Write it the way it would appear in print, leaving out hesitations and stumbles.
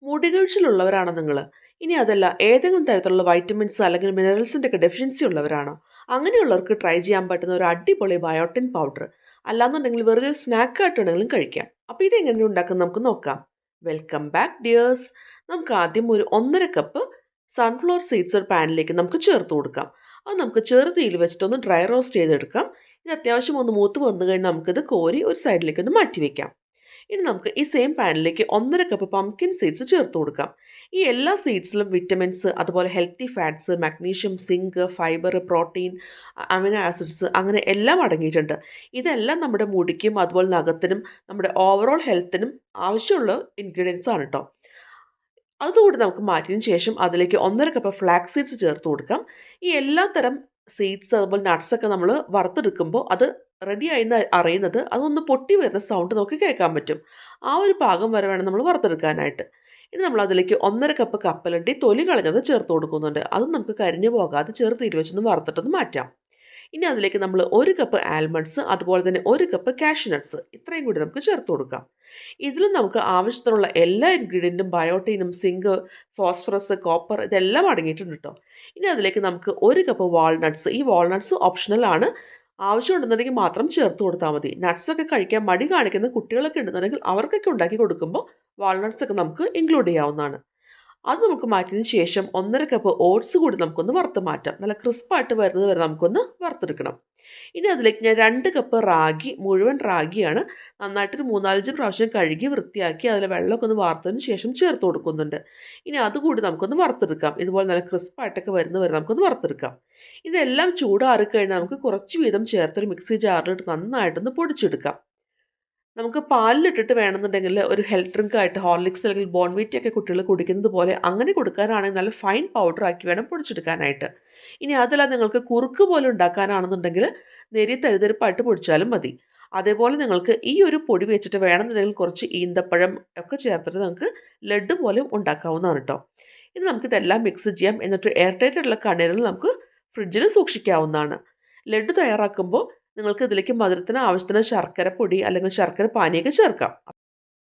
മുടികൊഴിച്ചിലുള്ളവരാണോ നിങ്ങൾ? ഇനി അതല്ല ഏതെങ്കിലും തരത്തിലുള്ള വൈറ്റമിൻസ് അല്ലെങ്കിൽ മിനറൽസിന്റെ ഒക്കെ ഡെഫിഷ്യൻസി ഉള്ളവരാണോ? അങ്ങനെയുള്ളവർക്ക് ട്രൈ ചെയ്യാൻ പറ്റുന്ന ഒരു അടിപൊളി ബയോട്ടിൻ പൗഡർ. അല്ലാന്നുണ്ടെങ്കിൽ വെറുതെ ഒരു സ്നാക്ക് ആയിട്ടാണെങ്കിലും കഴിക്കാം. അപ്പോൾ ഇത് എങ്ങനെ ഉണ്ടാക്കുന്നത് നമുക്ക് നോക്കാം. Welcome back dears. നമുക്ക് ആദ്യം ഒരു 1.5 കപ്പ് സൺഫ്ലവർ സീഡ്സ് ഒരു പാനിലേക്ക് നമുക്ക് ചേർത്ത് കൊടുക്കാം. അത് നമുക്ക് ചെറുതീയിൽ വെച്ചിട്ടൊന്ന് ഡ്രൈ റോസ്റ്റ് ചെയ്തെടുക്കാം. ഇത് അത്യാവശ്യം ഒന്ന് മൂത്ത് വന്നു കഴിഞ്ഞാൽ നമുക്കിത് കോരി ഒരു സൈഡിലേക്ക് ഒന്ന് മാറ്റി വെക്കാം. ഇനി നമുക്ക് ഈ സെയിം പാനിലേക്ക് 1.5 കപ്പ് പംകിൻ സീഡ്സ് ചേർത്ത് കൊടുക്കാം. ഈ എല്ലാ സീഡ്സിലും വിറ്റമിൻസ്, അതുപോലെ healthy fats, magnesium, zinc, fibre, protein, amino acids അങ്ങനെ എല്ലാം അടങ്ങിയിട്ടുണ്ട്. ഇതെല്ലാം നമ്മുടെ മുടിക്കും അതുപോലെ നഖത്തിനും നമ്മുടെ ഓവറോൾ ഹെൽത്തിനും ആവശ്യമുള്ള ഇൻഗ്രീഡിയൻസ് ആണ് കേട്ടോ. അതുകൂടി നമുക്ക് മാറ്റിയതിന് ശേഷം അതിലേക്ക് 1.5 കപ്പ് ഫ്ലാക്സ് സീഡ്സ് ചേർത്ത് കൊടുക്കാം. ഈ എല്ലാ തരം സീഡ്സ് അതുപോലെ നട്ട്സ് ഒക്കെ നമ്മൾ വറുത്തെടുക്കുമ്പോൾ അത് റെഡി ആയിന്ന് അറിയുന്നത് അതൊന്ന് പൊട്ടി വരുന്ന സൗണ്ട് നമുക്ക് കേൾക്കാൻ പറ്റും. ആ ഒരു പാകം വരെ വേണം നമ്മൾ വറുത്തെടുക്കാനായിട്ട്. ഇനി നമ്മൾ അതിലേക്ക് 1.5 കപ്പ് കപ്പലണ്ടി തൊലി കളഞ്ഞത് ചേർത്ത് കൊടുക്കുന്നുണ്ട്. അതും നമുക്ക് കരിഞ്ഞു പോകാതെ ചെറുതീ വെച്ചൊന്ന് വറുത്തിട്ടൊന്ന് മാറ്റാം. ഇനി അതിലേക്ക് നമ്മൾ 1 കപ്പ് ആൽമണ്ട്സ് അതുപോലെ തന്നെ 1 കപ്പ് കാഷ്യൂ നട്ട്സ് ഇത്രയും കൂടി നമുക്ക് ചേർത്ത് കൊടുക്കാം. ഇതിലും നമുക്ക് ആവശ്യത്തിനുള്ള എല്ലാ ഇൻഗ്രീഡിയൻറ്റും ബയോട്ടീനും സിങ്ക്, ഫോസ്ഫറസ്, കോപ്പർ ഇതെല്ലാം അടങ്ങിയിട്ടുണ്ട് കേട്ടോ. ഇനി അതിലേക്ക് നമുക്ക് 1 കപ്പ് വാൾനട്ട്സ്. ഈ വാൾനട്ട്സ് ഓപ്ഷണൽ ആണ്. ആവശ്യമുണ്ടെന്നുണ്ടെങ്കിൽ മാത്രം ചേർത്ത് കൊടുത്താൽ മതി. നട്ട്സൊക്കെ കഴിക്കാൻ മടി കാണിക്കുന്ന കുട്ടികളൊക്കെ ഉണ്ടെന്നുണ്ടെങ്കിൽ അവർക്കൊക്കെ ഉണ്ടാക്കി കൊടുക്കുമ്പോൾ വാൾനട്ട്സ് ഒക്കെ നമുക്ക് ഇൻക്ലൂഡ് ചെയ്യാവുന്നതാണ്. അത് നമുക്ക് മാറ്റിയതിന് ശേഷം 1.5 കപ്പ് ഓട്സ് കൂടി നമുക്കൊന്ന് വറുത്ത് മാറ്റാം. നല്ല ക്രിസ്പായിട്ട് വരുന്നത് വരെ നമുക്കൊന്ന് വറുത്തെടുക്കണം. ഇനി അതിലേക്ക് ഞാൻ 2 കപ്പ് റാഗി, മുഴുവൻ റാഗിയാണ്, നന്നായിട്ടൊരു 3-4 പ്രാവശ്യം കഴുകി വൃത്തിയാക്കി അതിലെ വെള്ളമൊക്കെ ഒന്ന് വാർത്തതിന് ശേഷം ചേർത്ത് കൊടുക്കുന്നുണ്ട്. ഇനി അതുകൂടി നമുക്കൊന്ന് വറുത്തെടുക്കാം. ഇതുപോലെ നല്ല ക്രിസ്പായിട്ടൊക്കെ വരുന്നത് വരെ നമുക്കൊന്ന് വറുത്തെടുക്കാം. ഇതെല്ലാം ചൂടാറിക്കഴിഞ്ഞാൽ നമുക്ക് കുറച്ച് വീതം ചേർത്തൊരു മിക്സി ജാറിലിട്ട് നന്നായിട്ടൊന്ന് പൊടിച്ചെടുക്കാം. നമുക്ക് പാലിലിട്ടിട്ട് വേണമെന്നുണ്ടെങ്കിൽ ഒരു ഹെൽത്ത് ഡ്രിങ്ക് ആയിട്ട് ഹോർലിക്സ് അല്ലെങ്കിൽ ബോൺവിറ്റ ഒക്കെ കുട്ടികൾ കുടിക്കുന്നത് പോലെ അങ്ങനെ കൊടുക്കാനാണെങ്കിൽ നല്ല ഫൈൻ പൗഡർ ആക്കി വേണം പൊടിച്ചെടുക്കാനായിട്ട്. ഇനി അതല്ല നിങ്ങൾക്ക് കുറുക്ക് പോലെ ഉണ്ടാക്കാനാണെന്നുണ്ടെങ്കിൽ നേരിയ തരിതരിപ്പായിട്ട് പൊടിച്ചാലും മതി. അതേപോലെ നിങ്ങൾക്ക് ഈ ഒരു പൊടി വെച്ചിട്ട് വേണമെന്നുണ്ടെങ്കിൽ കുറച്ച് ഈന്തപ്പഴം ഒക്കെ ചേർത്തിട്ട് നമുക്ക് ലഡ്ഡു പോലെ ഉണ്ടാക്കാവുന്നതാണ് കേട്ടോ. ഇനി നമുക്കിതെല്ലാം മിക്സ് ചെയ്യാം. എന്നിട്ട് എയർ ടൈറ്റ് ആയിട്ടുള്ള കണ്ടെയ്നറിൽ നമുക്ക് ഫ്രിഡ്ജിൽ സൂക്ഷിക്കാവുന്നതാണ്. ലഡ്ഡു തയ്യാറാക്കുമ്പോൾ നിങ്ങൾക്ക് ഇതിലേക്ക് മധുരത്തിന് ആവശ്യത്തിന് ശർക്കര പൊടി അല്ലെങ്കിൽ ശർക്കര പാനിയൊക്കെ ചേർക്കാം.